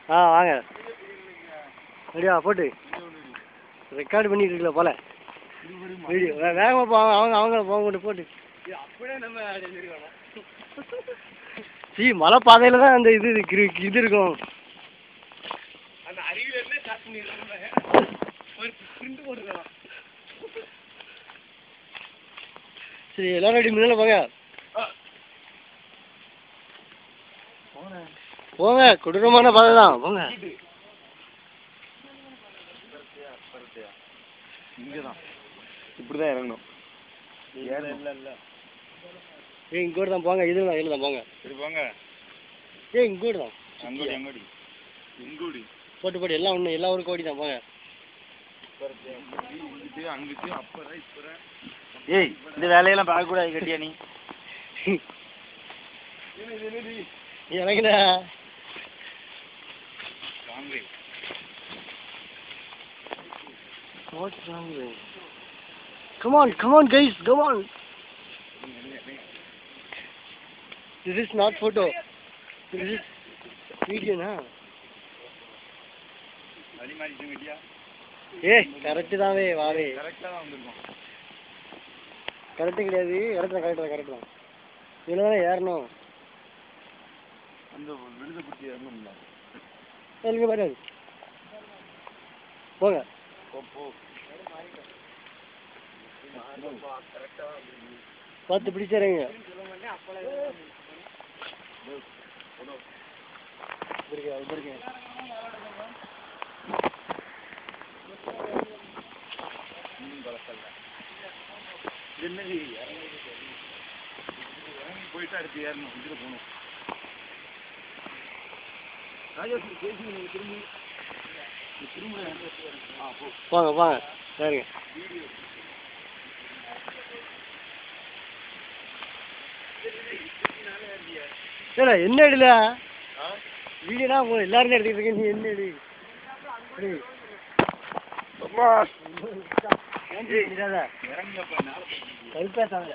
வாங்க ரெடியா போட்டு ரெக்கார்டு பண்ணிட்டு இருக்கல போல வீடியோ வேகமாக போவாங்க அவங்க போக போட்டு அப்படியே நம்ம மலை பாதையில் தான் அந்த இது இருக்கும் அந்த அருவியிலே ஸ்டார்ட் பண்ணிருக்கோம் ஒரு பிரிண்ட் போட்டுருக்கலாம் சரி எல்லாரும் ரெடி முன்னால போங்க கொடூரமான பாதை தான் போங்க இங்கதான் இப்படிதான் இறங்கணும் இங்கோடு தான் போங்க இதுல தான் போங்க சரி போங்க இங்கோடு தான் இங்கோடி போட்டு எல்லாம் ஒன்று எல்லா ஊருக்கும் ஓடி தான் போங்க அங்கிட்டு அப்புறம் இப்பறம் ஏய் இந்த வேலையெல்லாம் பார்க்கக்கூடாது கட்டியா நீ எனக்குடா What's wrong with it? Come on guys, come on. This is not photo. This is video na. Ali mari video. Correct da ve, va ve. Correct da vandirukom. Correct kidiyadu, correct da. Idhula da yaarno. அந்த விழுத குட்டி ஏறணும்ல. எல்க பாரு. போங்க. போ. பார்த்து பிடிச்சாருங்க போயிட்டு அடுத்து ஏறணும் இதுல போகணும் வாங்க சரிங்க சரி என்ன எடுல வீடியோனா எல்லாரும் எடுத்துக்கிட்டு இருக்கேன் நீ என்ன எடு கருப்பேசாங்க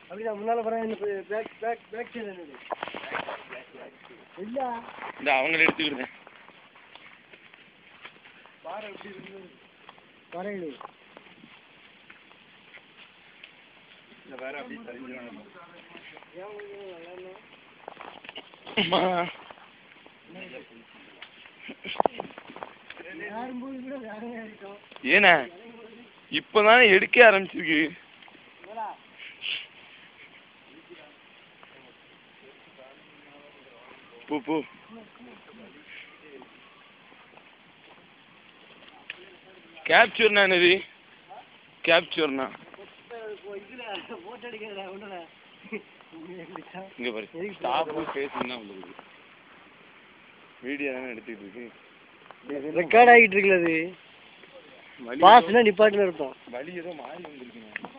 அப்படிதான் முன்னால பேக் சைடு இல்ல இந்த அவங்கள எடுத்துக்கிடுங்க பாறை எப்படி இருக்கு பாறைடு இந்த வேற அப்படி தெரிஞ்சிரணும் ஏனா இப்பதானே எடுக்க ஆரம்பிச்சிருக்கு போ கேப்சர்னா என்னது கேப்சர்னா இங்க பாரு ஸ்டாப் பேசினா உங்களுக்கு வீடியோ தான எடுத்துட்டு இருக்கு ரெக்கார்ட் ஆகிட்டு இருக்குல்ல அது பாஸ்னா நிப்பாட்டுல இருக்கும் வலி ஏதோ மாறி வந்திருக்கு